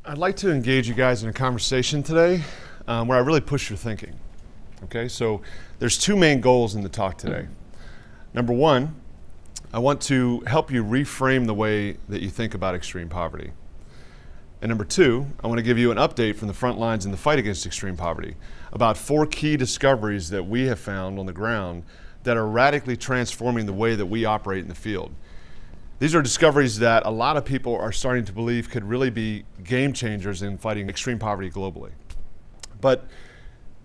I'd like to engage you guys in a conversation today where I really push your thinking. Okay, so there's two main goals in the talk today. Number one, I want to help you reframe the way that you think about extreme poverty. And number two, I want to give you an update from the front lines in the fight against extreme poverty about 4 key discoveries that we have found on the ground that are radically transforming the way that we operate in the field. These are discoveries that a lot of people are starting to believe could really be game changers in fighting extreme poverty globally. But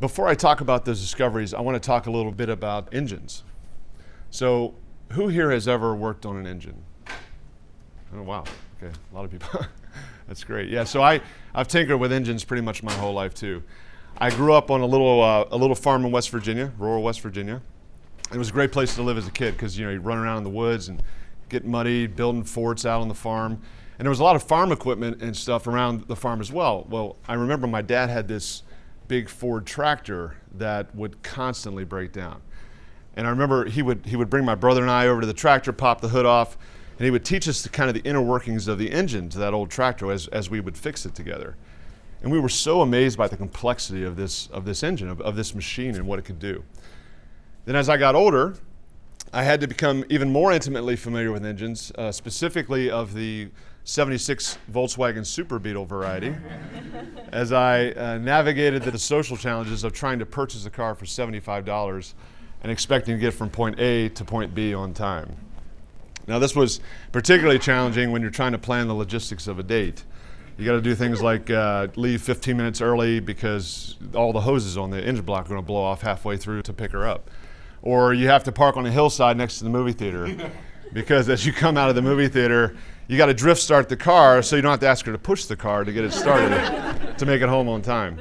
before I talk about those discoveries, I want to talk a little bit about engines. So who here has ever worked on an engine? Oh, wow. Okay, a lot of people. That's great. Yeah, so I've tinkered with engines pretty much my whole life too. I grew up on a little farm in West Virginia, rural West Virginia. It was a great place to live as a kid because you run around in the woods and get muddy, building forts out on the farm. And there was a lot of farm equipment and stuff around the farm as well. Well, I remember my dad had this big Ford tractor that would constantly break down. And I remember he would bring my brother and I over to the tractor, pop the hood off, and he would teach us the inner workings of the engine to that old tractor as we would fix it together. And we were so amazed by the complexity of this engine, of this machine and what it could do. Then as I got older, I had to become even more intimately familiar with engines, specifically of the 76 Volkswagen Super Beetle variety, as I navigated the social challenges of trying to purchase a car for $75 and expecting to get from point A to point B on time. Now this was particularly challenging when you're trying to plan the logistics of a date. You got to do things like leave 15 minutes early because all the hoses on the engine block are going to blow off halfway through to pick her up. Or you have to park on a hillside next to the movie theater because as you come out of the movie theater, you got to drift start the car so you don't have to ask her to push the car to get it started to make it home on time.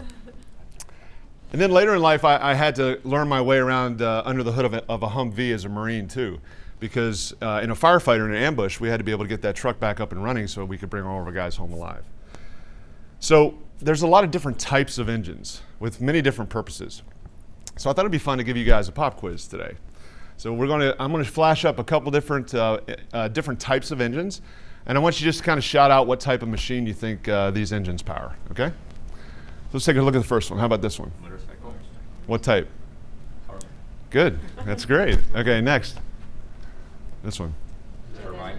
And then later in life, I had to learn my way around under the hood of a Humvee as a Marine too, because in a firefighter in an ambush, we had to be able to get that truck back up and running so we could bring all of our guys home alive. So there's a lot of different types of engines with many different purposes. So I thought it'd be fun to give you guys a pop quiz today. So I'm going to flash up a couple different types of engines, and I want you just to kind of shout out what type of machine you think these engines power. Okay? So let's take a look at the first one. How about this one? Motorcycle. What type? Harriman. Good. That's great. Okay, next. This one. Turbine.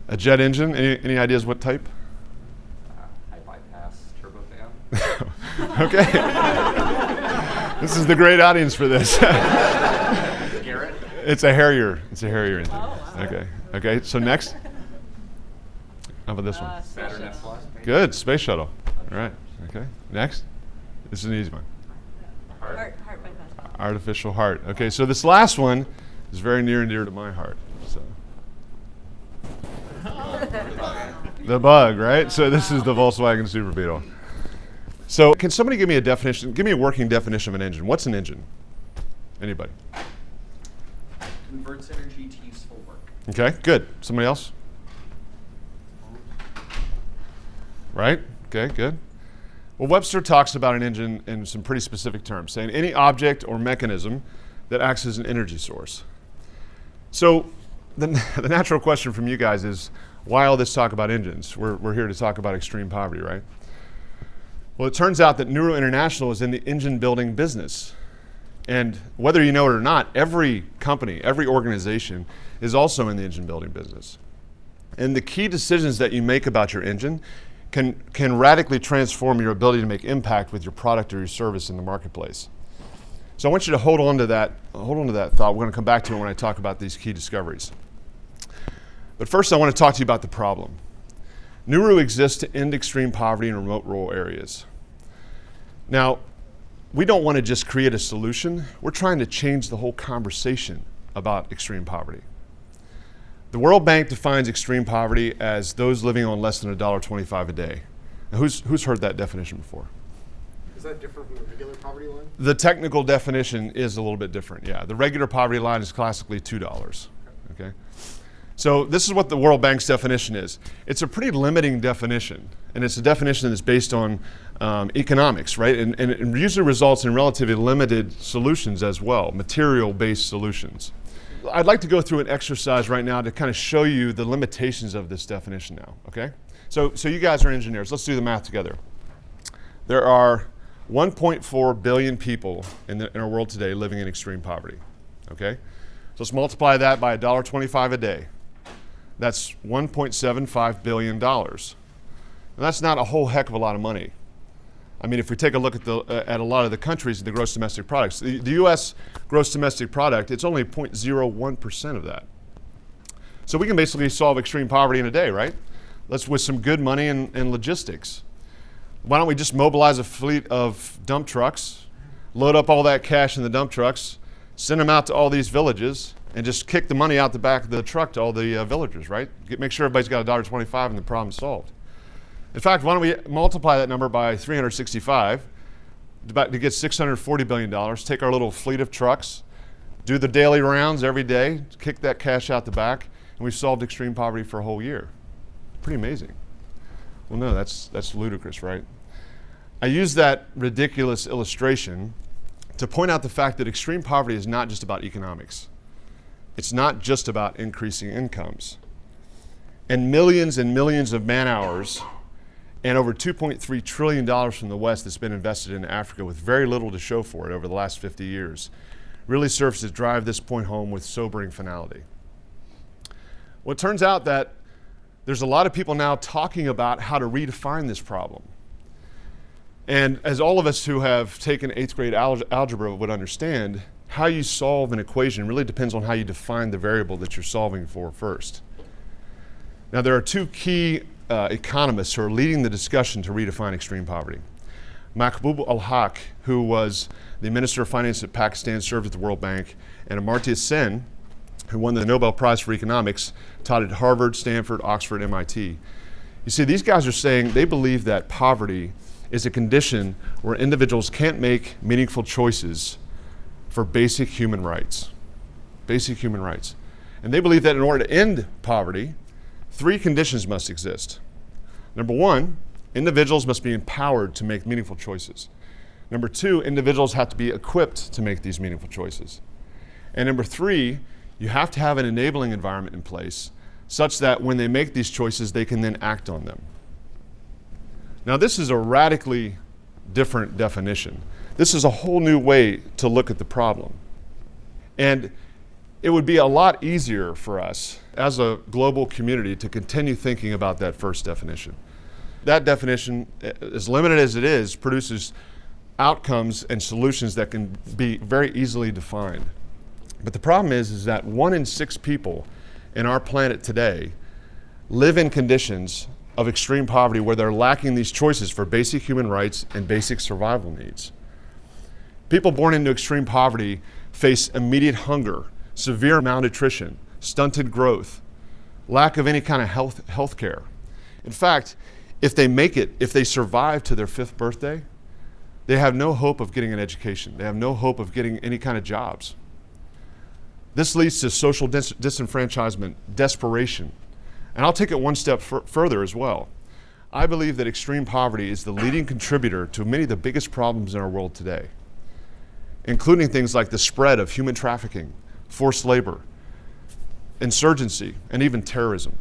A jet engine. Any ideas what type? High bypass turbofan. Okay. This is the great audience for this. Garrett. It's a Harrier. It's a Harrier engine. Oh, wow. Okay. Okay. So next. How about this one? Saturn S+. Good. Space shuttle. All right. Okay. Next. This is an easy one. Heart bypass. Artificial heart. Okay. So this last one is very near and dear to my heart. So. The bug, right? So this is the Volkswagen Super Beetle. So can somebody give me a definition? Give me a working definition of an engine. What's an engine? Anybody? Converts energy to useful work. Okay, good. Somebody else? Right? Okay, good. Well, Webster talks about an engine in some pretty specific terms, saying any object or mechanism that acts as an energy source. So the natural question from you guys is, why all this talk about engines? We're here to talk about extreme poverty, right? Well, it turns out that Nuru International is in the engine building business. And whether you know it or not, every company, every organization is also in the engine building business. And the key decisions that you make about your engine can radically transform your ability to make impact with your product or your service in the marketplace. So I want you to hold on to that thought. We're going to come back to it when I talk about these key discoveries. But first I want to talk to you about the problem. Nuru exists to end extreme poverty in remote rural areas. Now, we don't want to just create a solution. We're trying to change the whole conversation about extreme poverty. The World Bank defines extreme poverty as those living on less than $1.25 a day. Now, who's heard that definition before? Is that different from the regular poverty line? The technical definition is a little bit different, yeah. The regular poverty line is classically $2, okay? So this is what the World Bank's definition is. It's a pretty limiting definition, and it's a definition that's based on economics, right? And it usually results in relatively limited solutions as well, material-based solutions. I'd like to go through an exercise right now to kind of show you the limitations of this definition now, okay? So you guys are engineers. Let's do the math together. There are 1.4 billion people in our world today living in extreme poverty, okay? So let's multiply that by $1.25 a day. That's $1.75 billion. Now, that's not a whole heck of a lot of money. I mean, if we take a look at a lot of the countries, the gross domestic products, the U.S. gross domestic product, it's only 0.01% of that. So we can basically solve extreme poverty in a day, right? Let's with some good money and logistics. Why don't we just mobilize a fleet of dump trucks, load up all that cash in the dump trucks, send them out to all these villages, and just kick the money out the back of the truck to all the villagers, right? Make sure everybody's got $1.25 and the problem's solved. In fact, why don't we multiply that number by 365 to get $640 billion, take our little fleet of trucks, do the daily rounds every day, kick that cash out the back, and we've solved extreme poverty for a whole year. Pretty amazing. Well, no, that's ludicrous, right? I use that ridiculous illustration to point out the fact that extreme poverty is not just about economics. It's not just about increasing incomes. And millions of man hours and over $2.3 trillion from the West that's been invested in Africa with very little to show for it over the last 50 years really serves to drive this point home with sobering finality. Well, it turns out that there's a lot of people now talking about how to redefine this problem. And as all of us who have taken 8th grade algebra would understand, how you solve an equation really depends on how you define the variable that you're solving for first. Now, there are two key economists who are leading the discussion to redefine extreme poverty. Mahbub al-Haq, who was the Minister of Finance at Pakistan, served at the World Bank, and Amartya Sen, who won the Nobel Prize for Economics, taught at Harvard, Stanford, Oxford, MIT. You see, these guys are saying they believe that poverty is a condition where individuals can't make meaningful choices for basic human rights. Basic human rights. And they believe that in order to end poverty, 3 conditions must exist. Number 1, individuals must be empowered to make meaningful choices. Number 2, individuals have to be equipped to make these meaningful choices. And number 3, you have to have an enabling environment in place such that when they make these choices, they can then act on them. Now, this is a radically different definition. This is a whole new way to look at the problem. And it would be a lot easier for us as a global community to continue thinking about that first definition. That definition, as limited as it is, produces outcomes and solutions that can be very easily defined. But the problem is that 1 in 6 people in our planet today live in conditions of extreme poverty where they're lacking these choices for basic human rights and basic survival needs. People born into extreme poverty face immediate hunger, severe malnutrition, stunted growth, lack of any kind of health care. In fact, if they make it, if they survive to their 5th birthday, they have no hope of getting an education. They have no hope of getting any kind of jobs. This leads to social disenfranchisement, desperation. And I'll take it one step further as well. I believe that extreme poverty is the leading contributor to many of the biggest problems in our world today, including things like the spread of human trafficking, forced labor, insurgency, and even terrorism.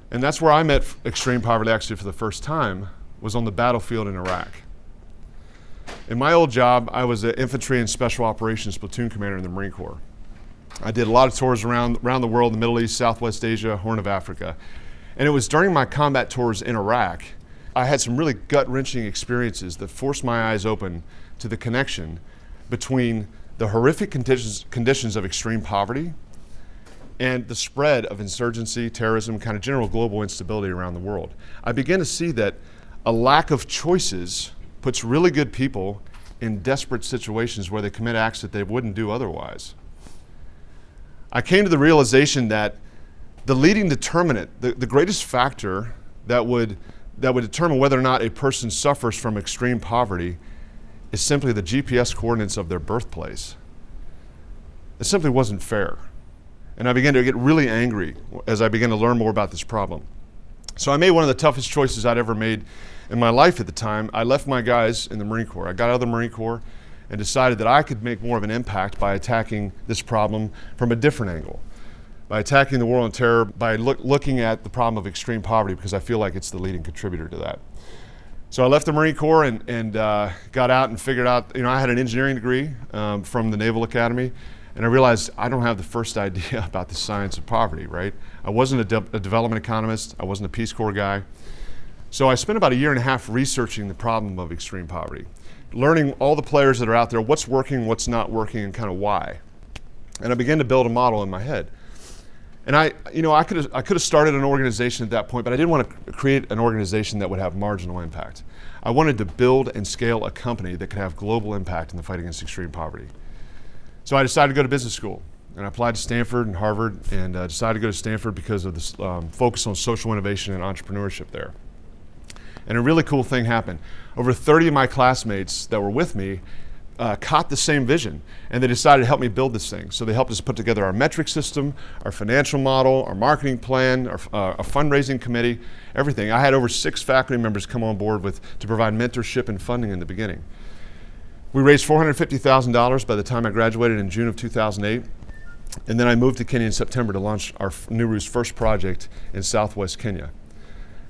And that's where I met extreme poverty actually for the first time, was on the battlefield in Iraq. In my old job, I was an infantry and special operations platoon commander in the Marine Corps. I did a lot of tours around the world, the Middle East, Southwest Asia, Horn of Africa. And it was during my combat tours in Iraq, I had some really gut-wrenching experiences that forced my eyes open to the connection between the horrific conditions of extreme poverty and the spread of insurgency, terrorism, kind of general global instability around the world. I began to see that a lack of choices puts really good people in desperate situations where they commit acts that they wouldn't do otherwise. I came to the realization that the leading determinant, the greatest factor that would determine whether or not a person suffers from extreme poverty is simply the GPS coordinates of their birthplace. It simply wasn't fair. And I began to get really angry as I began to learn more about this problem. So I made one of the toughest choices I'd ever made in my life at the time. I left my guys in the Marine Corps. I got out of the Marine Corps and decided that I could make more of an impact by attacking this problem from a different angle. by attacking the war on terror, by looking at the problem of extreme poverty, because I feel like it's the leading contributor to that. So I left the Marine Corps and got out and figured out, I had an engineering degree from the Naval Academy, and I realized I don't have the first idea about the science of poverty, right? I wasn't a development economist, I wasn't a Peace Corps guy. So I spent about a year and a half researching the problem of extreme poverty, learning all the players that are out there, what's working, what's not working, and kind of why. And I began to build a model in my head. And I could have started an organization at that point, but I didn't want to create an organization that would have marginal impact. I wanted to build and scale a company that could have global impact in the fight against extreme poverty. So I decided to go to business school, and I applied to Stanford and Harvard, and decided to go to Stanford because of this focus on social innovation and entrepreneurship there. And a really cool thing happened. Over 30 of my classmates that were with me caught the same vision, and they decided to help me build this thing. So they helped us put together our metric system, our financial model, our marketing plan, our fundraising committee, everything. I had over 6 faculty members come on board to provide mentorship and funding in the beginning. We raised $450,000 by the time I graduated in June of 2008, and then I moved to Kenya in September to launch our Nuru's first project in southwest Kenya.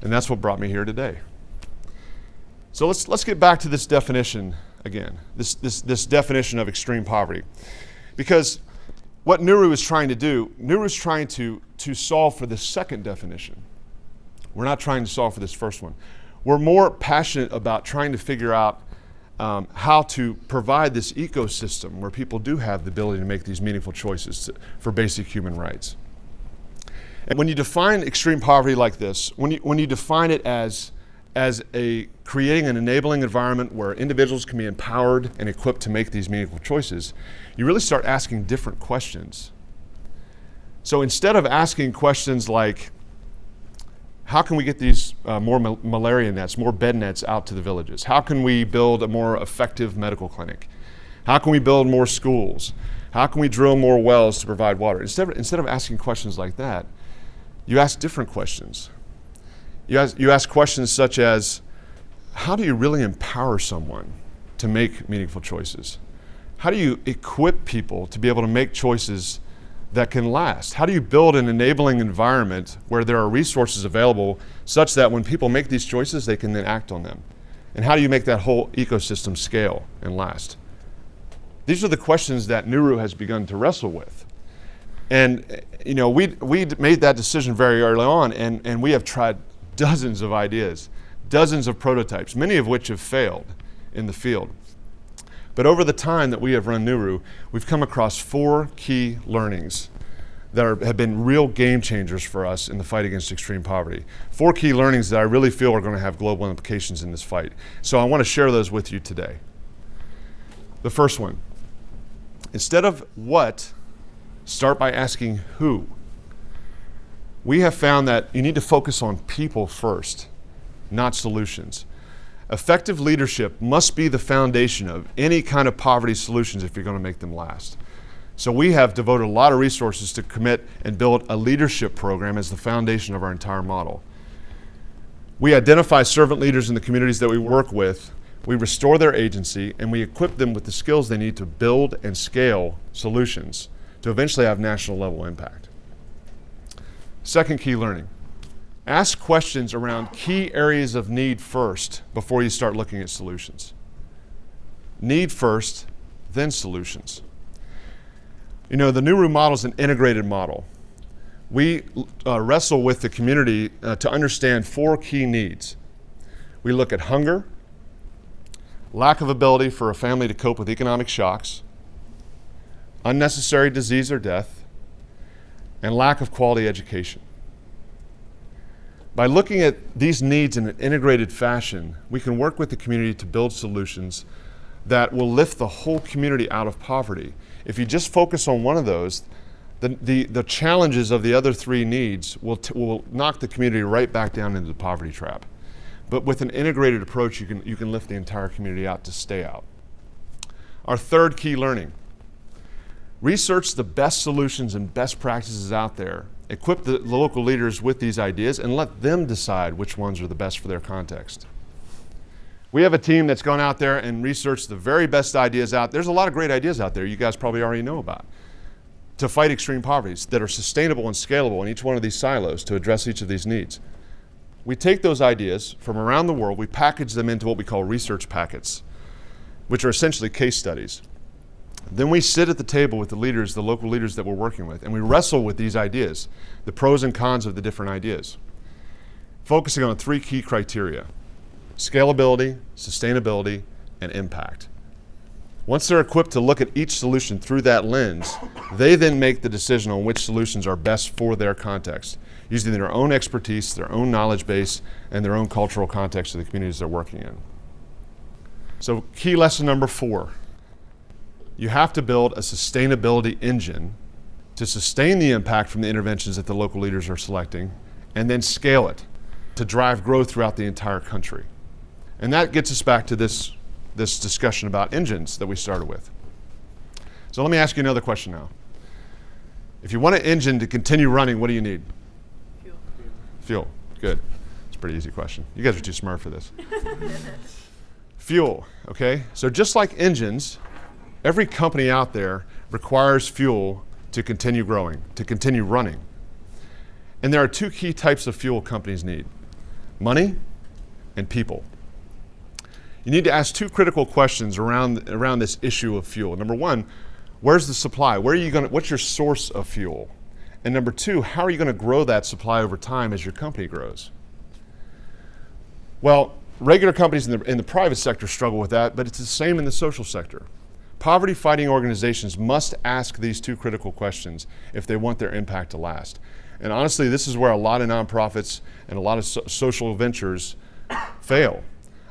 And that's what brought me here today. So let's get back to this definition again, this definition of extreme poverty. Because what Nuru is trying to do, Nuru is trying to solve for the second definition. We're not trying to solve for this first one. We're more passionate about trying to figure out how to provide this ecosystem where people do have the ability to make these meaningful choices for basic human rights. And when you define extreme poverty like this, when you define it as creating an enabling environment where individuals can be empowered and equipped to make these meaningful choices, you really start asking different questions. So instead of asking questions like, how can we get these more malaria nets, more bed nets out to the villages? How can we build a more effective medical clinic? How can we build more schools? How can we drill more wells to provide water? Instead of asking questions like that, you ask different questions. You ask questions such as, how do you really empower someone to make meaningful choices? How do you equip people to be able to make choices that can last? How do you build an enabling environment where there are resources available such that when people make these choices, they can then act on them? And how do you make that whole ecosystem scale and last? These are the questions that Nuru has begun to wrestle with. And we made that decision very early on, and we have tried dozens of ideas, dozens of prototypes, many of which have failed in the field. But over the time that we have run Nuru, we've come across 4 key learnings that have been real game changers for us in the fight against extreme poverty. 4 key learnings that I really feel are going to have global implications in this fight. So I want to share those with you today. The first one, instead of what, start by asking who. We have found that you need to focus on people first, not solutions. Effective leadership must be the foundation of any kind of poverty solutions if you're going to make them last. So we have devoted a lot of resources to commit and build a leadership program as the foundation of our entire model. We identify servant leaders in the communities that we work with, we restore their agency, and we equip them with the skills they need to build and scale solutions to eventually have national level impact. Second key learning. Ask questions around key areas of need first before you start looking at solutions. Need first, then solutions. The Nuru model is an integrated model. We wrestle with the community to understand 4 key needs. We look at hunger, lack of ability for a family to cope with economic shocks, unnecessary disease or death, and lack of quality education. By looking at these needs in an integrated fashion, we can work with the community to build solutions that will lift the whole community out of poverty. If you just focus on one of those, the challenges of the other 3 needs will knock the community right back down into the poverty trap. But with an integrated approach, you can lift the entire community out to stay out. Our third key learning. Research the best solutions and best practices out there. Equip the local leaders with these ideas and let them decide which ones are the best for their context. We have a team that's gone out there and researched the very best ideas out. There's a lot of great ideas out there you guys probably already know about. to fight extreme poverty that are sustainable and scalable in each one of these silos to address each of these needs. We take those ideas from around the world, we package them into what we call research packets, which are essentially case studies. Then we sit at the table with the leaders, the local leaders that we're working with, and we wrestle with these ideas, the pros and cons of the different ideas, focusing on 3 key criteria: scalability, sustainability, and impact. Once they're equipped to look at each solution through that lens, they then make the decision on which solutions are best for their context, using their own expertise, their own knowledge base, and their own cultural context of the communities they're working in. So key lesson number 4, you have to build a sustainability engine to sustain the impact from the interventions that the local leaders are selecting, and then scale it to drive growth throughout the entire country. And that gets us back to this discussion about engines that we started with. So let me ask you another question now. If you want an engine to continue running, what do you need? Fuel. Fuel. Good. It's a pretty easy question. You guys are too smart for this. Fuel, okay? So just like engines, every company out there requires fuel to continue growing, to continue running. And there are 2 key types of fuel companies need: money and people. You need to ask 2 critical questions around this issue of fuel. Number 1, where's the supply? What's your source of fuel? And number 2, how are you going to grow that supply over time as your company grows? Well, regular companies in the private sector struggle with that, but it's the same in the social sector. Poverty-fighting organizations must ask these 2 critical questions if they want their impact to last. And honestly, this is where a lot of nonprofits and a lot of social ventures fail.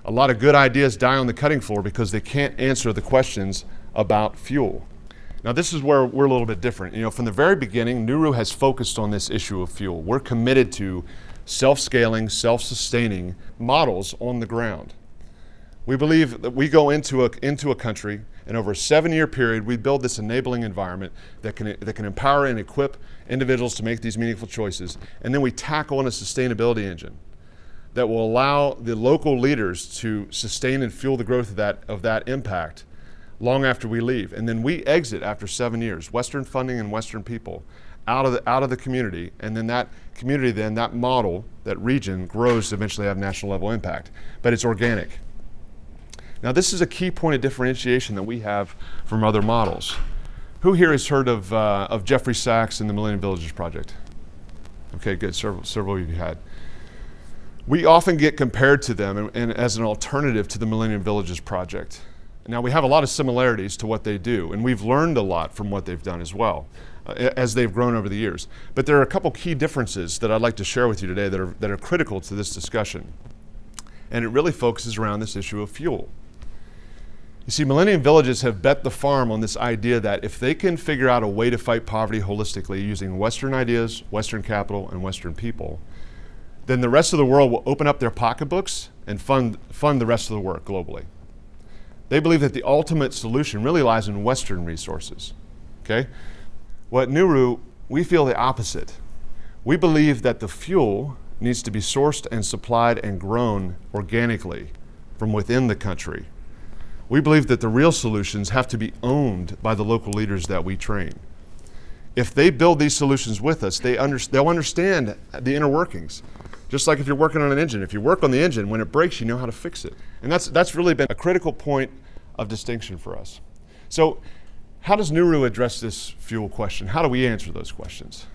A lot of good ideas die on the cutting floor because they can't answer the questions about fuel. Now, this is where we're a little bit different. From the very beginning, Nuru has focused on this issue of fuel. We're committed to self-scaling, self-sustaining models on the ground. We believe that we go into a country, and over a 7-year period, we build this enabling environment that can empower and equip individuals to make these meaningful choices, and then we tackle on a sustainability engine that will allow the local leaders to sustain and fuel the growth of that impact long after we leave. And then we exit after 7 years, Western funding and Western people, out of the community, and then that community, that model, that region grows to eventually have national level impact. But it's organic. Now, this is a key point of differentiation that we have from other models. Who here has heard of Jeffrey Sachs and the Millennium Villages Project? Okay, good, several of you had. We often get compared to them and as an alternative to the Millennium Villages Project. Now, we have a lot of similarities to what they do, and we've learned a lot from what they've done as well, as they've grown over the years. But there are a couple key differences that I'd like to share with you today that are critical to this discussion. And it really focuses around this issue of fuel. You see, Millennium Villages have bet the farm on this idea that if they can figure out a way to fight poverty holistically using Western ideas, Western capital, and Western people, then the rest of the world will open up their pocketbooks and fund the rest of the work globally. They believe that the ultimate solution really lies in Western resources, okay? Well, at Nuru, we feel the opposite. We believe that the fuel needs to be sourced and supplied and grown organically from within the country. We believe that the real solutions have to be owned by the local leaders that we train. If they build these solutions with us, they'll understand the inner workings. Just like if you're working on an engine. If you work on the engine, when it breaks, you know how to fix it. And that's really been a critical point of distinction for us. So how does Nuru address this fuel question? How do we answer those questions?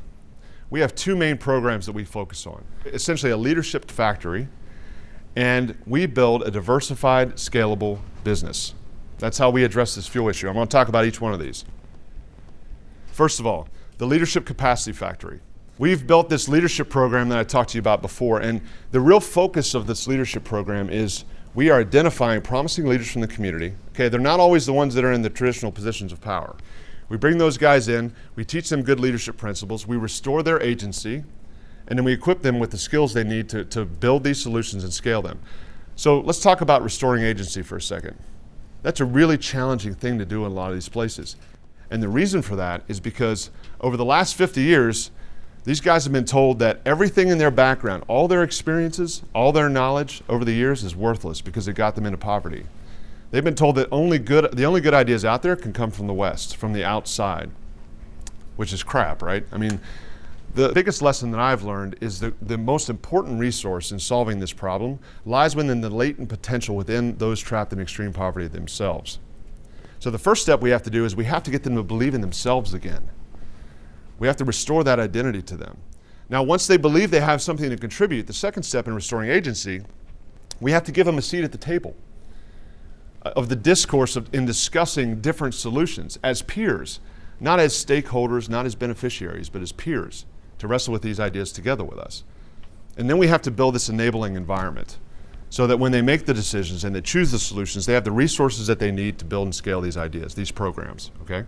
We have 2 main programs that we focus on. Essentially a leadership factory, and we build a diversified, scalable business. That's how we address this fuel issue. I'm going to talk about each one of these. First of all, the Leadership Capacity Factory. We've built this leadership program that I talked to you about before, and the real focus of this leadership program is we are identifying promising leaders from the community. Okay, they're not always the ones that are in the traditional positions of power. We bring those guys in, we teach them good leadership principles, we restore their agency, and then we equip them with the skills they need to build these solutions and scale them. So let's talk about restoring agency for a second. That's a really challenging thing to do in a lot of these places. And the reason for that is because over the last 50 years, these guys have been told that everything in their background, all their experiences, all their knowledge over the years is worthless because it got them into poverty. They've been told that the only good ideas out there can come from the West, from the outside. which is crap, right? I mean, the biggest lesson that I've learned is the most important resource in solving this problem lies within the latent potential within those trapped in extreme poverty themselves. So the first step we have to do is we have to get them to believe in themselves again. We have to restore that identity to them. Now, once they believe they have something to contribute, the second step in restoring agency, we have to give them a seat at the table of the discourse in discussing different solutions as peers, not as stakeholders, not as beneficiaries, but as peers, to wrestle with these ideas together with us. And then we have to build this enabling environment so that when they make the decisions and they choose the solutions, they have the resources that they need to build and scale these ideas, these programs, okay?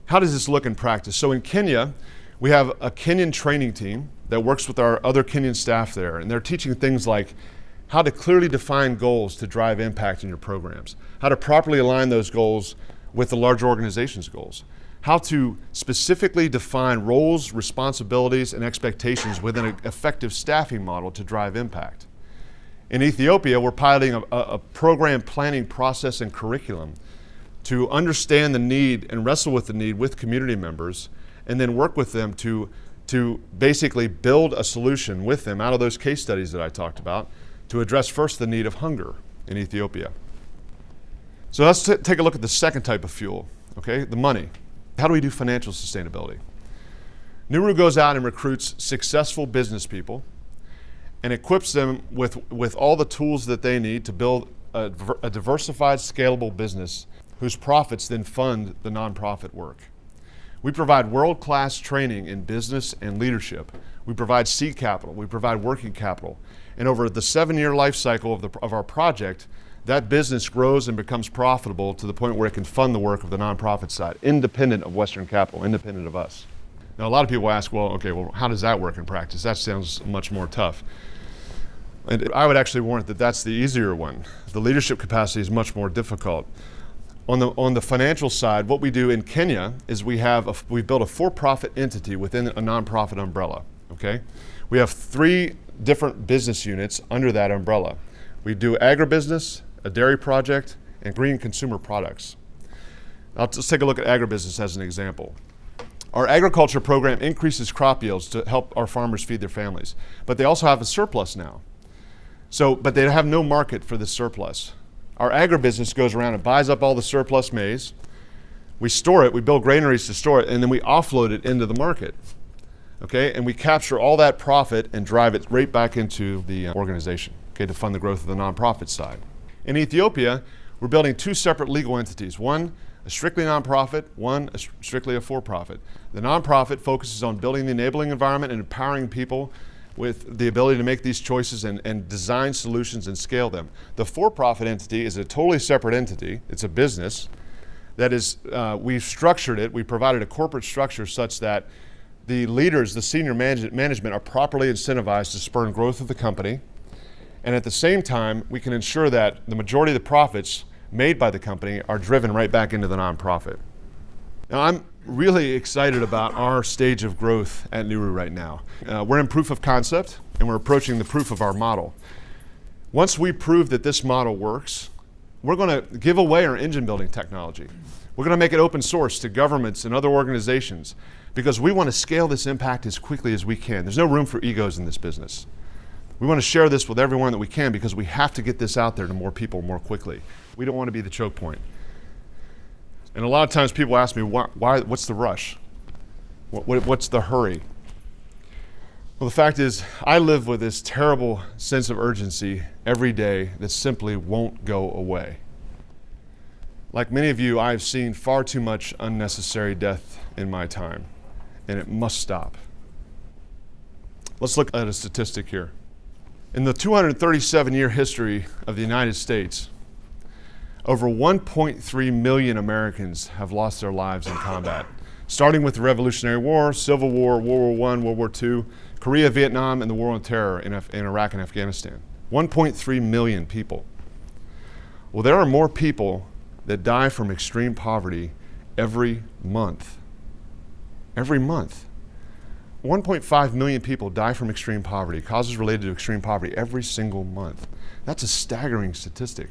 How does this look in practice? So in Kenya, we have a Kenyan training team that works with our other Kenyan staff there, and they're teaching things like how to clearly define goals to drive impact in your programs, how to properly align those goals with the larger organization's goals, how to specifically define roles, responsibilities, and expectations within an effective staffing model to drive impact. In Ethiopia, we're piloting a program planning process and curriculum to understand the need and wrestle with the need with community members, and then work with them to basically build a solution with them out of those case studies that I talked about to address first the need of hunger in Ethiopia. So let's take a look at the second type of fuel, okay, the money. How do we do financial sustainability? Nuru goes out and recruits successful business people and equips them with all the tools that they need to build a diversified, scalable business whose profits then fund the nonprofit work. We provide world-class training in business and leadership. We provide seed capital. We provide working capital. And over the 7-year life cycle of our project, that business grows and becomes profitable to the point where it can fund the work of the nonprofit side, independent of Western capital, independent of us. Now, a lot of people ask, well, how does that work in practice? That sounds much more tough. And I would actually warrant that that's the easier one. The leadership capacity is much more difficult. On the financial side, what we do in Kenya is we've built a for-profit entity within a nonprofit umbrella, okay? We have 3 different business units under that umbrella. We do agribusiness, a dairy project, and green consumer products. Let's take a look at agribusiness as an example. Our agriculture program increases crop yields to help our farmers feed their families, but they also have a surplus now. But they have no market for this surplus. Our agribusiness goes around and buys up all the surplus maize. We store it, we build granaries to store it, and then we offload it into the market. Okay, and we capture all that profit and drive it right back into the organization, okay, to fund the growth of the nonprofit side. In Ethiopia, we're building 2 separate legal entities. One, a strictly nonprofit, one, strictly a for-profit. The nonprofit focuses on building the enabling environment and empowering people with the ability to make these choices and design solutions and scale them. The for-profit entity is a totally separate entity. It's a business that is, we've structured it, we provided a corporate structure such that the leaders, the senior management are properly incentivized to spur growth of the company. And at the same time, we can ensure that the majority of the profits made by the company are driven right back into the nonprofit. Now, I'm really excited about our stage of growth at Nuru right now. We're in proof of concept, and we're approaching the proof of our model. Once we prove that this model works, we're going to give away our engine building technology. We're going to make it open source to governments and other organizations because we want to scale this impact as quickly as we can. There's no room for egos in this business. We want to share this with everyone that we can because we have to get this out there to more people more quickly. We don't want to be the choke point. And a lot of times people ask me, why what's the rush? What's the hurry? Well, the fact is, I live with this terrible sense of urgency every day that simply won't go away. Like many of you, I've seen far too much unnecessary death in my time, and it must stop. Let's look at a statistic here. In the 237-year history of the United States, over 1.3 million Americans have lost their lives in combat, starting with the Revolutionary War, Civil War, World War I, World War II, Korea, Vietnam, and the War on Terror in Iraq and Afghanistan. 1.3 million people. Well, there are more people that die from extreme poverty every month. Every month. 1.5 million people die from extreme poverty, causes related to extreme poverty every single month. That's a staggering statistic.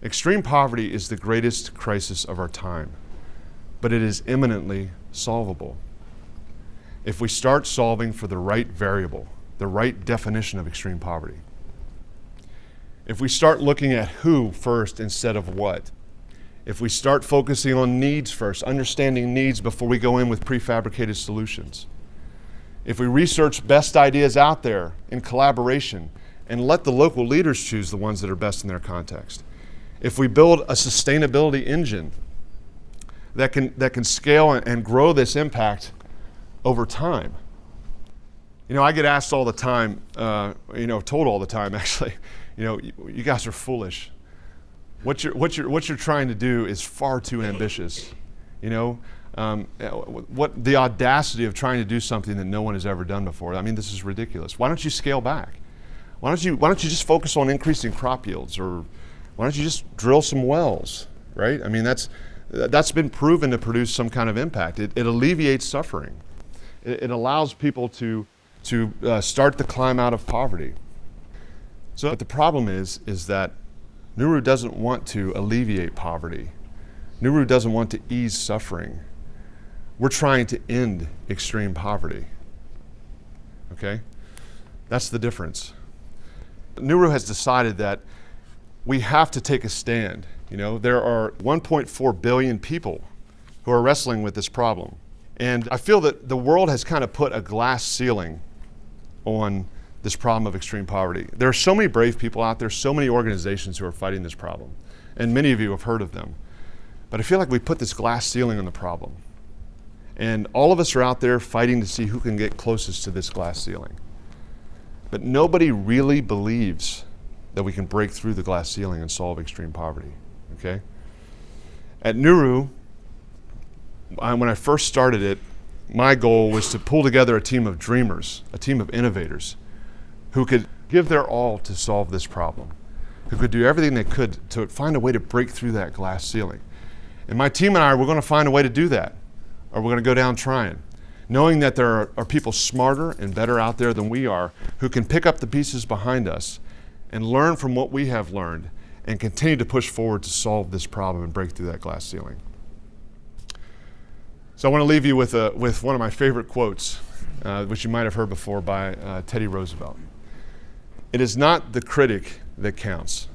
Extreme poverty is the greatest crisis of our time, but it is imminently solvable. If we start solving for the right variable, the right definition of extreme poverty. If we start looking at who first instead of what. If we start focusing on needs first, understanding needs before we go in with prefabricated solutions. If we research best ideas out there in collaboration and let the local leaders choose the ones that are best in their context. If we build a sustainability engine that can scale and grow this impact over time. You know, I get asked all the time, told all the time actually, you guys are foolish. What you're trying to do is far too ambitious. What the audacity of trying to do something that no one has ever done before. I mean, this is ridiculous. Why don't you scale back? Why don't you just focus on increasing crop yields, or why don't you just drill some wells, right? I mean, that's been proven to produce some kind of impact. It alleviates suffering. It allows people to start the climb out of poverty. But the problem is that Nuru doesn't want to alleviate poverty. Nuru doesn't want to ease suffering. We're trying to end extreme poverty. Okay? That's the difference. Nuru has decided that we have to take a stand. There are 1.4 billion people who are wrestling with this problem. And I feel that the world has kind of put a glass ceiling on this problem of extreme poverty. There are so many brave people out there, so many organizations who are fighting this problem. And many of you have heard of them. But I feel like we put this glass ceiling on the problem. And all of us are out there fighting to see who can get closest to this glass ceiling. But nobody really believes that we can break through the glass ceiling and solve extreme poverty, okay? At Nuru, when I first started it, my goal was to pull together a team of dreamers, a team of innovators, who could give their all to solve this problem, who could do everything they could to find a way to break through that glass ceiling. And my team and I were going to find a way to do that, or we're going to go down trying, knowing that there are people smarter and better out there than we are who can pick up the pieces behind us and learn from what we have learned and continue to push forward to solve this problem and break through that glass ceiling. So I want to leave you with one of my favorite quotes, which you might have heard before, by Teddy Roosevelt. It is not the critic that counts,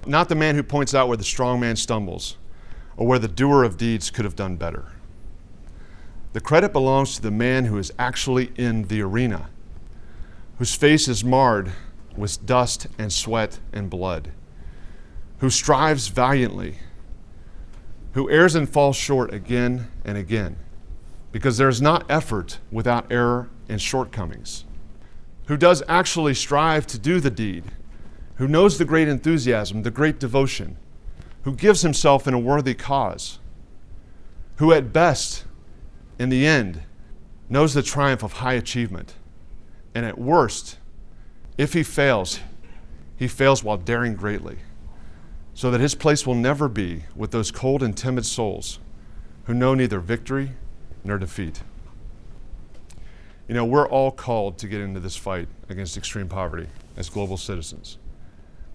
not the man who points out where the strong man stumbles or where the doer of deeds could have done better. The credit belongs to the man who is actually in the arena, whose face is marred with dust and sweat and blood, who strives valiantly, who errs and falls short again and again, because there is not effort without error and shortcomings, who does actually strive to do the deed, who knows the great enthusiasm, the great devotion, who gives himself in a worthy cause, who at best, in the end, knows the triumph of high achievement, and at worst, if he fails while daring greatly, so that his place will never be with those cold and timid souls who know neither victory nor defeat. We're all called to get into this fight against extreme poverty as global citizens.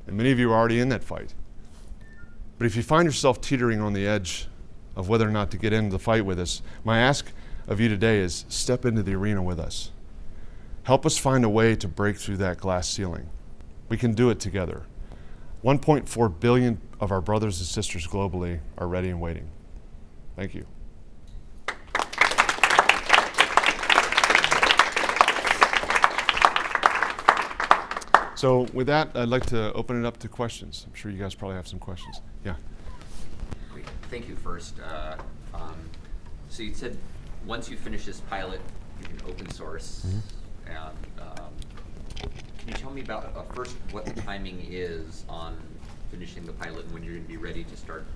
And many of you are already in that fight. But if you find yourself teetering on the edge of whether or not to get into the fight with us, my ask of you today is step into the arena with us. Help us find a way to break through that glass ceiling. We can do it together. 1.4 billion of our brothers and sisters globally are ready and waiting. Thank you. So with that, I'd like to open it up to questions. I'm sure you guys probably have some questions. Yeah. Great. Thank you first. So you said once you finish this pilot, you can open source. Mm-hmm. And can you tell me about first what the timing is on finishing the pilot and when you're going to be ready to start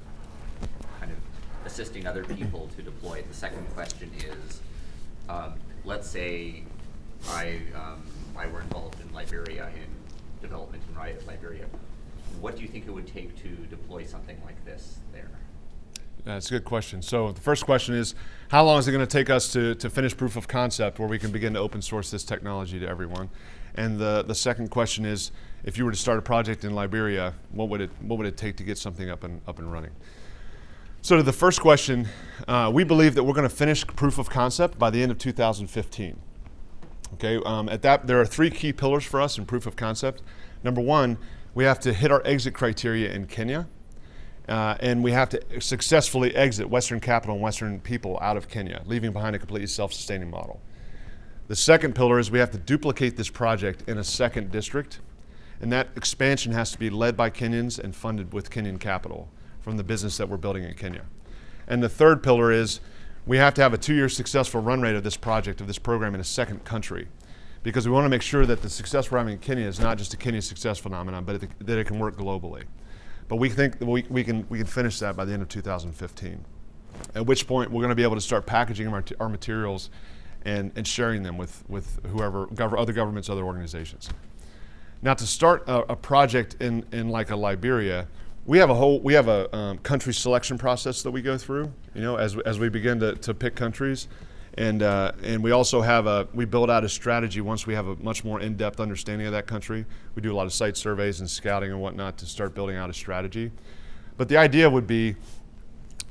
kind of assisting other people to deploy it? The second question is, let's say I were involved in Liberia, in development in Liberia. What do you think it would take to deploy something like this there? That's a good question. So the first question is, how long is it going to take us to finish proof of concept where we can begin to open source this technology to everyone? And the second question is, if you were to start a project in Liberia, what would it take to get something up and running? So to the first question, we believe that we're going to finish proof of concept by the end of 2015. Okay, at that, there are 3 key pillars for us in proof of concept. Number 1, we have to hit our exit criteria in Kenya, and we have to successfully exit Western capital and Western people out of Kenya, leaving behind a completely self-sustaining model. The second pillar is we have to duplicate this project in a second district, and that expansion has to be led by Kenyans and funded with Kenyan capital from the business that we're building in Kenya. And the third pillar is we have to have a 2-year successful run rate of this project, of this program in a second country, because we want to make sure that the success we're having in Kenya is not just a Kenya success phenomenon, but that it can work globally. But we think that we can finish that by the end of 2015, at which point we're going to be able to start packaging our materials and sharing them with whoever, other governments, other organizations. Now, to start a project in like a Liberia, we have a country selection process that we go through, as we begin to pick countries, and we also we build out a strategy once we have a much more in-depth understanding of that country. We do a lot of site surveys and scouting and whatnot to start building out a strategy. But the idea would be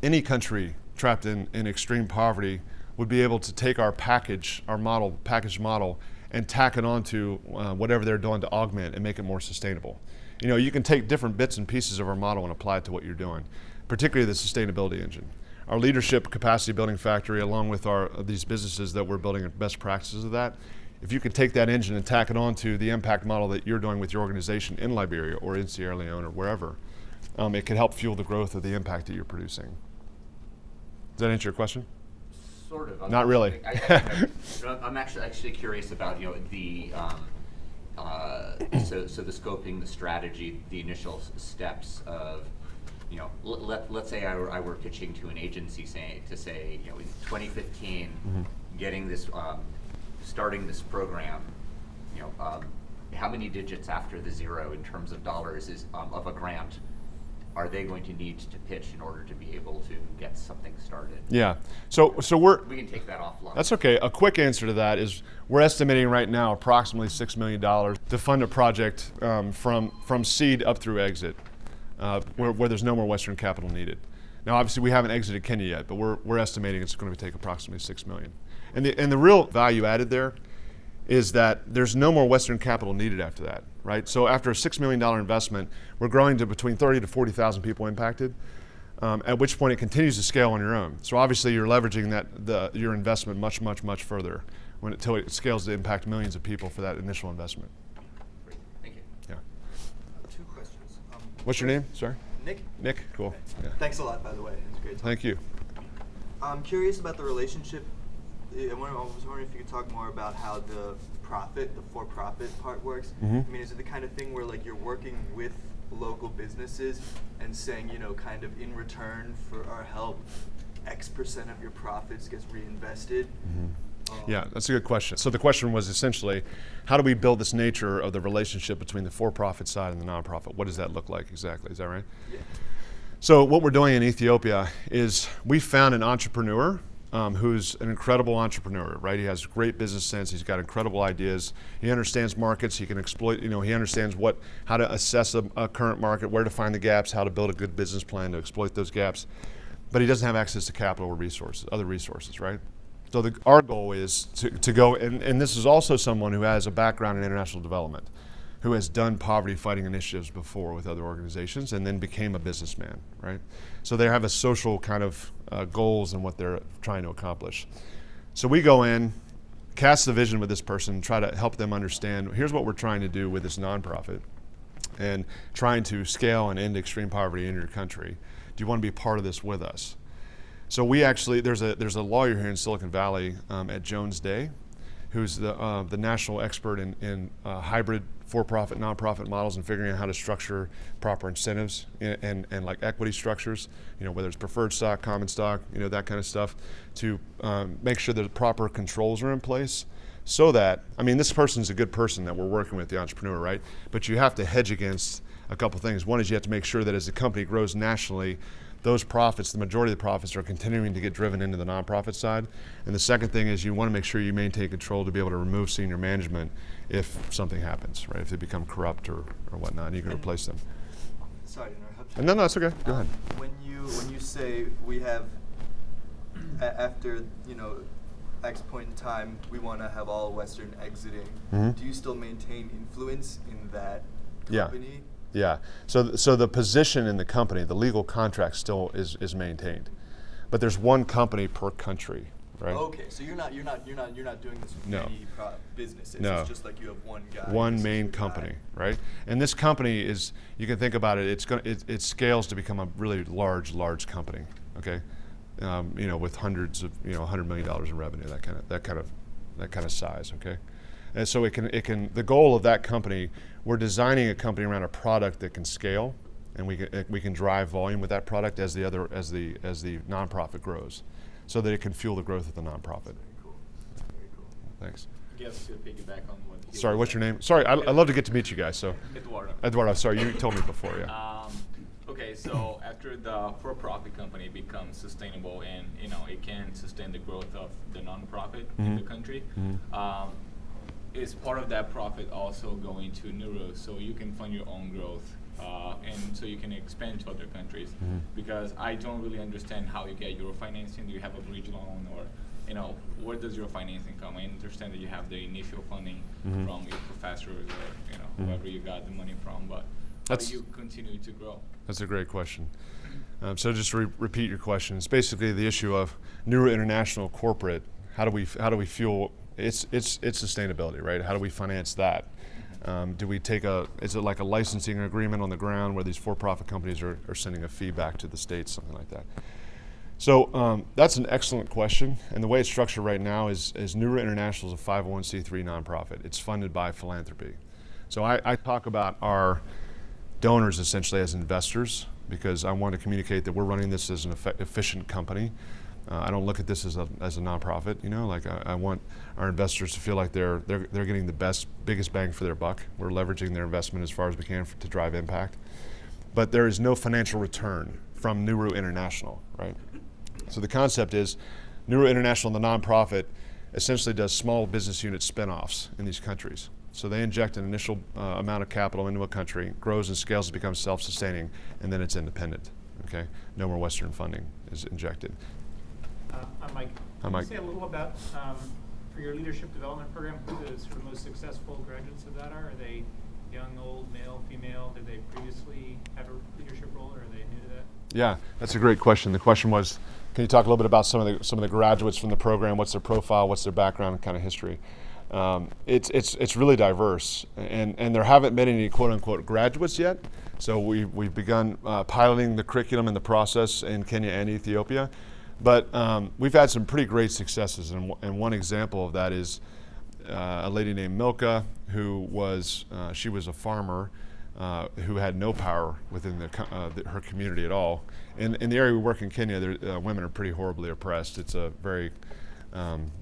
any country trapped in extreme poverty would be able to take our package model, and tack it onto whatever they're doing to augment and make it more sustainable. You can take different bits and pieces of our model and apply it to what you're doing, particularly the sustainability engine. Our leadership capacity building factory, along with these businesses that we're building best practices of that, if you could take that engine and tack it onto the impact model that you're doing with your organization in Liberia or in Sierra Leone or wherever, it can help fuel the growth of the impact that you're producing. Does that answer your question? Sort of. Not really. I'm actually curious about the so the scoping, the strategy, the initial steps of let's say I were pitching to an agency in 2015, getting this starting this program, how many digits after the 0 in terms of dollars is of a grant are they going to need to pitch in order to be able to get something started? Yeah. So we can take that offline. That's okay. A quick answer to that is we're estimating right now approximately $6 million to fund a project from seed up through exit, where there's no more Western capital needed. Now, obviously, we haven't exited Kenya yet, but we're estimating it's going to take approximately $6 million. And the real value added there is that there's no more Western capital needed after that, right? So after a $6 million investment, we're growing to between 30 to 40,000 people impacted, at which point it continues to scale on your own. So obviously you're leveraging your investment much, much, much further until it scales to impact millions of people for that initial investment. Great, thank you. Yeah. 2 questions. What's your name? Sorry? Nick. Nick, cool. Yeah. Thanks a lot, by the way. It's great. Thank you. I'm curious about the relationship. I was wondering if you could talk more about how the for-profit part works. Mm-hmm. I mean, is it the kind of thing where you're working with local businesses and saying, kind of in return for our help, X% of your profits gets reinvested? Mm-hmm. Yeah, that's a good question. So the question was essentially, how do we build this nature of the relationship between the for-profit side and the nonprofit? What does that look like exactly? Is that right? Yeah. So what we're doing in Ethiopia is we found an entrepreneur who's an incredible entrepreneur, right? He has great business sense. He's got incredible ideas. He understands markets. He can exploit, he understands how to assess a current market, where to find the gaps, how to build a good business plan to exploit those gaps. But he doesn't have access to capital or other resources, right? So our goal is to go, and this is also someone who has a background in international development, who has done poverty fighting initiatives before with other organizations and then became a businessman, right? So they have a social kind of goals and what they're trying to accomplish. So we go in, cast the vision with this person, try to help them understand, here's what we're trying to do with this nonprofit and trying to scale and end extreme poverty in your country. Do you want to be part of this with us? So we actually, there's a lawyer here in Silicon Valley at Jones Day, who's the national expert in hybrid for-profit, nonprofit models and figuring out how to structure proper incentives and like equity structures, whether it's preferred stock, common stock, that kind of stuff, to make sure that the proper controls are in place so that, this person's a good person that we're working with, the entrepreneur, right? But you have to hedge against a couple things. One is you have to make sure that as the company grows nationally, those profits, the majority of the profits, are continuing to get driven into the nonprofit side. And the second thing is you want to make sure you maintain control to be able to remove senior management if something happens, right? If they become corrupt or whatnot, and you can replace them. sorry to interrupt you. No, that's okay. Go ahead. When you say we have after X point in time we want to have all Western exiting, do you still maintain influence in that company? Yeah. So the position in the company, the legal contract still is maintained, but there's one company per country, right? Okay, so you're not doing this with No. many businesses. No. It's just like you have one guy. One this is main your guy. company, right? And this company is, you can think about it, it scales to become a really large company, okay? With hundreds of, $100 million in revenue, that kind of size, okay? And so it can. The goal of that company, we're designing a company around a product that can scale, and we can drive volume with that product as the nonprofit grows, so that it can fuel the growth of the nonprofit. Very cool. Very cool. Thanks. I guess to piggyback on what he Sorry, was what's your saying. name? Sorry, I love to get to meet you guys. So, Eduardo. sorry, you told me before, yeah. Okay, so after the for-profit company becomes sustainable and it can sustain the growth of the nonprofit in the country, is part of that profit also going to Nuru so you can fund your own growth and so you can expand to other countries? Because I don't really understand how you get your financing. Do you have a bridge loan or where does your financing come? I understand that you have the initial funding from your professors or whoever you got the money from, but how do you continue to grow? That's a great question. So just to repeat your question, it's basically the issue of Nuru International Corporate. How do we fuel its sustainability, right? How do we finance that? Do we is it like a licensing agreement on the ground where these for-profit companies are sending a fee back to the states, something like that? So that's an excellent question, and the way it's structured right now is Nuru International is a 501c3 nonprofit. It's funded by philanthropy. So I talk about our donors essentially as investors because I want to communicate that we're running this as an efficient company. I don't look at this as a nonprofit. I want our investors to feel like they're getting the biggest bang for their buck. We're leveraging their investment as far as we can to drive impact, but there is no financial return from Nuru International, right? So the concept is Nuru International, the nonprofit, essentially does small business unit spinoffs in these countries. So they inject an initial amount of capital into a country, grows and scales to become self-sustaining, and then it's independent. Okay, no more Western funding is injected. I'm Mike. Hi, Mike. Can you say a little about, for your leadership development program, who the sort of most successful graduates of that are? Are they young, old, male, female? Did they previously have a leadership role, or are they new to that? Yeah, that's a great question. The question was, can you talk a little bit about some of the graduates from the program? What's their profile? What's their background and kind of history? It's really diverse, and there haven't been any quote unquote graduates yet. So we've begun piloting the curriculum and the process in Kenya and Ethiopia, but we've had some pretty great successes, and one example of that is a lady named Milka, who was a farmer who had no power within her community at all. In the area we work in Kenya, women are pretty horribly oppressed. It's a very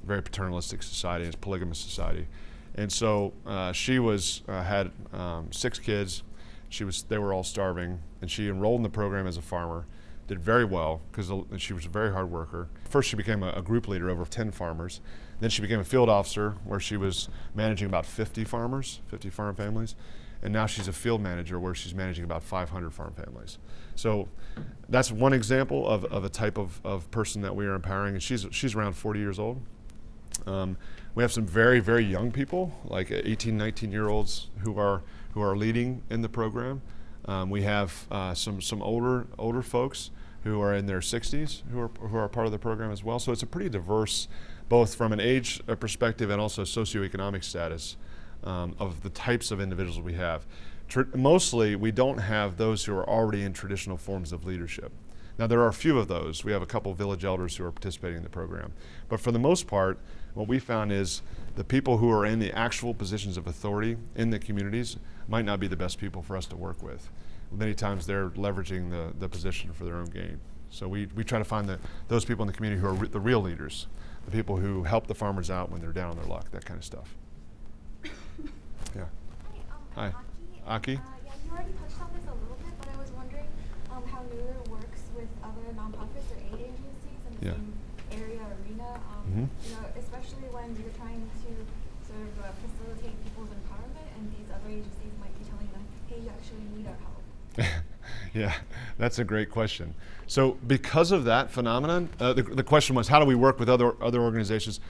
paternalistic society. It's a polygamous society, and so she had 6 kids. They were all starving, and she enrolled in the program as a farmer. Did very well because she was a very hard worker. First, she became a group leader over 10 farmers. Then she became a field officer where she was managing about 50 farm families. And now she's a field manager where she's managing about 500 farm families. So that's one example of a type of person that we are empowering. And she's around 40 years old. We have some very, very young people, like 18, 19-year-olds who are leading in the program. We have some older folks who are in their 60s who are part of the program as well. So it's a pretty diverse, both from an age perspective and also socioeconomic status of the types of individuals we have. Mostly, we don't have those who are already in traditional forms of leadership. Now, there are a few of those. We have a couple of village elders who are participating in the program. But for the most part, what we found is the people who are in the actual positions of authority in the communities might not be the best people for us to work with. Many times they're leveraging the position for their own gain. So we try to find those people in the community who are the real leaders, the people who help the farmers out when they're down on their luck, that kind of stuff. Yeah. Hi. Aki? Yeah, you already touched on this a little bit, but I was wondering how Nuru works with other nonprofits or aid agencies in the same area or arena. Especially when you're trying to sort of facilitate people's empowerment, and these other agencies might be telling them, "Hey, you actually need our help." Yeah, that's a great question. So because of that phenomenon, the question was, how do we work with other organizations?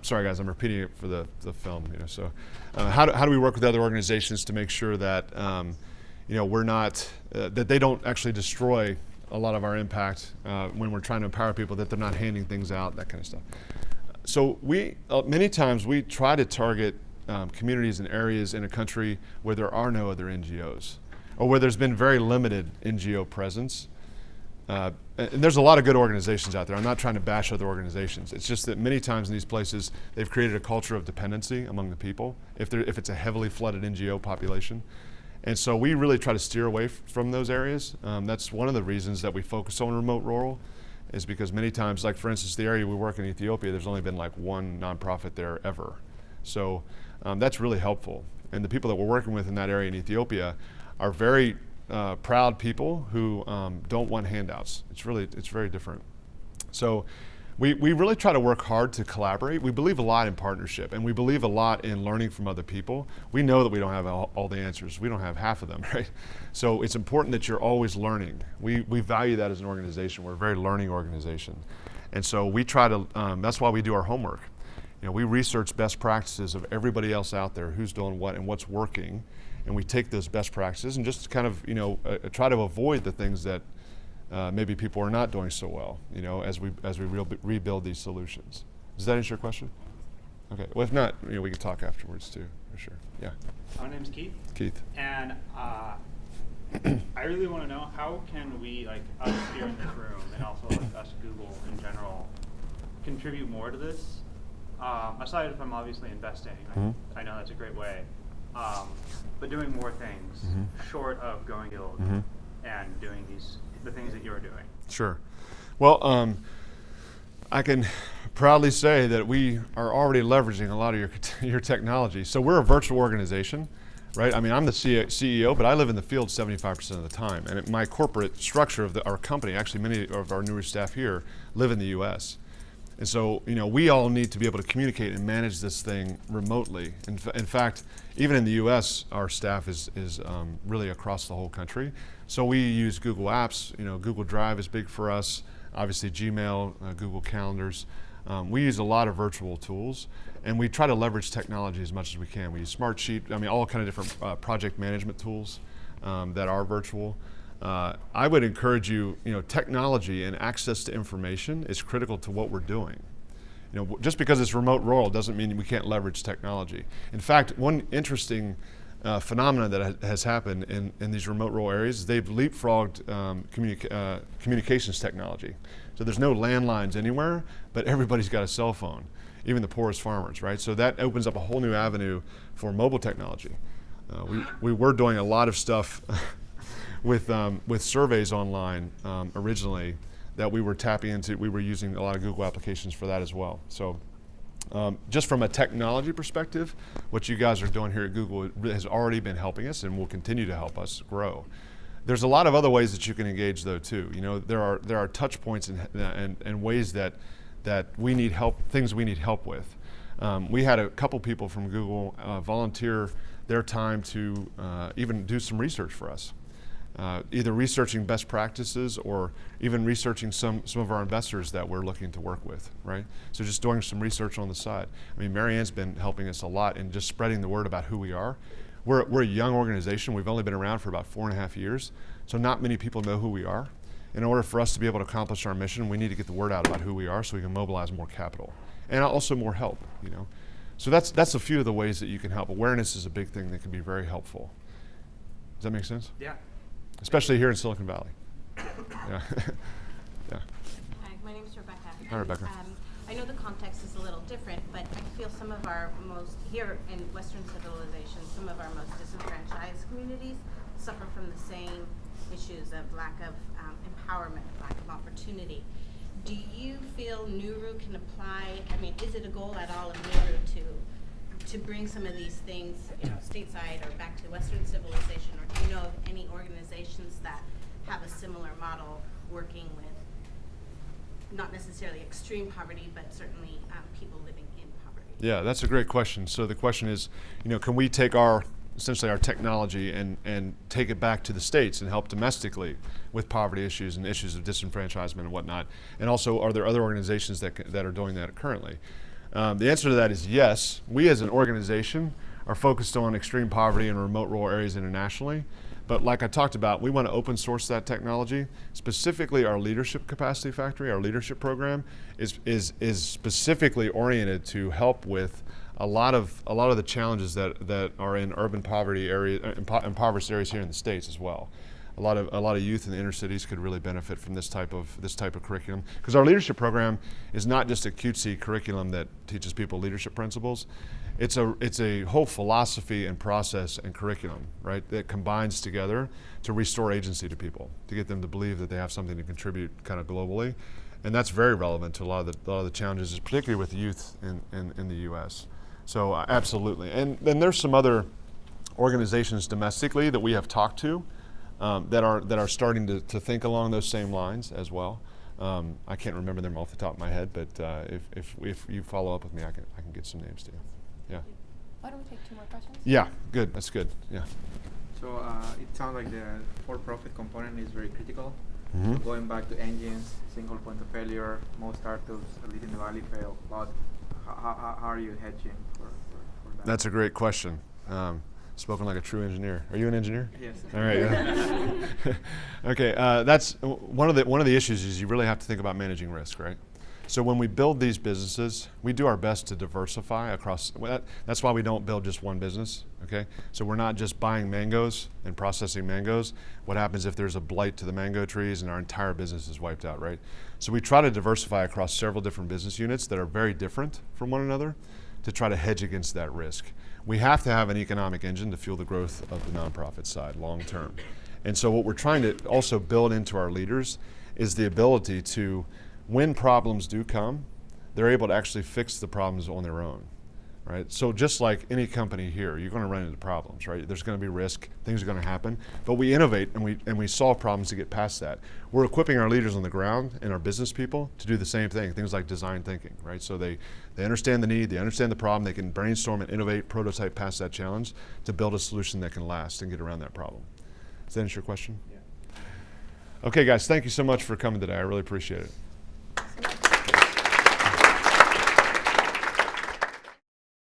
Sorry guys, I'm repeating it for the film. So how do we work with other organizations to make sure that we're not that they don't actually destroy a lot of our impact when we're trying to empower people, that they're not handing things out, that kind of stuff. So we many times we try to target communities and areas in a country where there are no other NGOs, or where there's been very limited NGO presence. And there's a lot of good organizations out there. I'm not trying to bash other organizations. It's just that many times in these places, they've created a culture of dependency among the people, if it's a heavily flooded NGO population. And so we really try to steer away from those areas. That's one of the reasons that we focus on remote rural, is because many times, like for instance, the area we work in Ethiopia, there's only been like one nonprofit there ever. So that's really helpful. And the people that we're working with in that area in Ethiopia are very proud people who don't want handouts. It's very different. So we really try to work hard to collaborate. We believe a lot in partnership, and we believe a lot in learning from other people. We know that we don't have all the answers. We don't have half of them, right? So it's important that you're always learning. We value that as an organization. We're a very learning organization. And so we try to, that's why we do our homework. We research best practices of everybody else out there, who's doing what and what's working. And we take those best practices and just kind of, try to avoid the things that maybe people are not doing so well, as we rebuild these solutions. Does that answer your question? Okay. Well, if not, we can talk afterwards too, for sure. Yeah. My name's Keith. Keith. And I really want to know, how can we, like us here in this room, and also like us Google in general, contribute more to this? Aside from obviously investing, I know that's a great way. But doing more things short of going guild and doing the things that you're doing. Sure. Well, I can proudly say that we are already leveraging a lot of your technology. So we're a virtual organization, right? I mean, I'm the CEO, but I live in the field 75% of the time. And my corporate structure of our company, actually many of our Nuru staff here live in the US. And so, we all need to be able to communicate and manage this thing remotely. In fact, even in the US, our staff is really across the whole country. So we use Google Apps. Google Drive is big for us. Obviously Gmail, Google Calendars. We use a lot of virtual tools, and we try to leverage technology as much as we can. We use Smartsheet, all kind of different project management tools that are virtual. I would encourage you, technology and access to information is critical to what we're doing. Just because it's remote rural doesn't mean we can't leverage technology. In fact, one interesting phenomenon that has happened in these remote rural areas is they've leapfrogged communications technology. So there's no landlines anywhere, but everybody's got a cell phone, even the poorest farmers, right? So that opens up a whole new avenue for mobile technology. We were doing a lot of stuff with surveys online originally that we were tapping into. We were using a lot of Google applications for that as well. So just from a technology perspective, what you guys are doing here at Google has already been helping us and will continue to help us grow. There's a lot of other ways that you can engage though too. There are touch points and ways that we need help, things we need help with. We had a couple people from Google volunteer their time to even do some research for us. Either researching best practices or even researching some of our investors that we're looking to work with, right? So just doing some research on the side. I mean, Marianne's been helping us a lot in just spreading the word about who we are. We're a young organization. We've only been around for about 4.5 years, so not many people know who we are. In order for us to be able to accomplish our mission, we need to get the word out about who we are so we can mobilize more capital and also more help, So that's a few of the ways that you can help. Awareness is a big thing that can be very helpful. Does that make sense? Yeah. Especially here in Silicon Valley. Yeah. Yeah. Hi, my name is Rebecca. Hi, Rebecca. I know the context is a little different, but I feel some of our here in Western civilization, some of our most disenfranchised communities suffer from the same issues of lack of empowerment, lack of opportunity. Do you feel Nuru can apply, is it a goal at all of Nuru to bring some of these things, stateside or back to Western civilization, or do you know of any organizations that have a similar model working with not necessarily extreme poverty, but certainly people living in poverty? Yeah, that's a great question. So the question is, can we take our essentially our technology and take it back to the states and help domestically with poverty issues and issues of disenfranchisement and whatnot? And also, are there other organizations that are doing that currently? The answer to that is yes. We as an organization are focused on extreme poverty in remote rural areas internationally. But like I talked about, we want to open source that technology. Specifically, our leadership capacity factory, our leadership program, is specifically oriented to help with a lot of the challenges that are in urban poverty areas, impoverished areas here in the States as well. A lot of youth in the inner cities could really benefit from this type of curriculum, because our leadership program is not just a cutesy curriculum that teaches people leadership principles. It's a whole philosophy and process and curriculum, right, that combines together to restore agency to people, to get them to believe that they have something to contribute kind of globally. And that's very relevant to a lot of the challenges, particularly with youth in the U.S. So absolutely. And then there's some other organizations domestically that we have talked to that are starting to think along those same lines as well. I can't remember them off the top of my head, but if you follow up with me, I can get some names to you. Yeah. Why don't we take 2 more questions? Yeah, good. That's good. Yeah. So it sounds like the for-profit component is very critical. Mm-hmm. So going back to engines, single point of failure, most startups, at least in the Valley, fail. But how are you hedging for that? That's a great question. Spoken like a true engineer. Are you an engineer? Yes. All right. Yeah. Okay. That's one of the issues is you really have to think about managing risk, right? So when we build these businesses, we do our best to diversify across. That's why we don't build just one business. Okay. So we're not just buying mangoes and processing mangoes. What happens if there's a blight to the mango trees and our entire business is wiped out, right? So we try to diversify across several different business units that are very different from one another to try to hedge against that risk. We have to have an economic engine to fuel the growth of the nonprofit side long term. And so what we're trying to also build into our leaders is the ability to, when problems do come, they're able to actually fix the problems on their own, right? So just like any company here, you're going to run into problems, right? There's going to be risk, things are going to happen, but we innovate and we solve problems to get past that. We're equipping our leaders on the ground and our business people to do the same thing, things like design thinking, right? So they understand the need, they understand the problem, they can brainstorm and innovate, prototype past that challenge to build a solution that can last and get around that problem. Does that answer your question? Yeah. Okay, guys, thank you so much for coming today. I really appreciate it.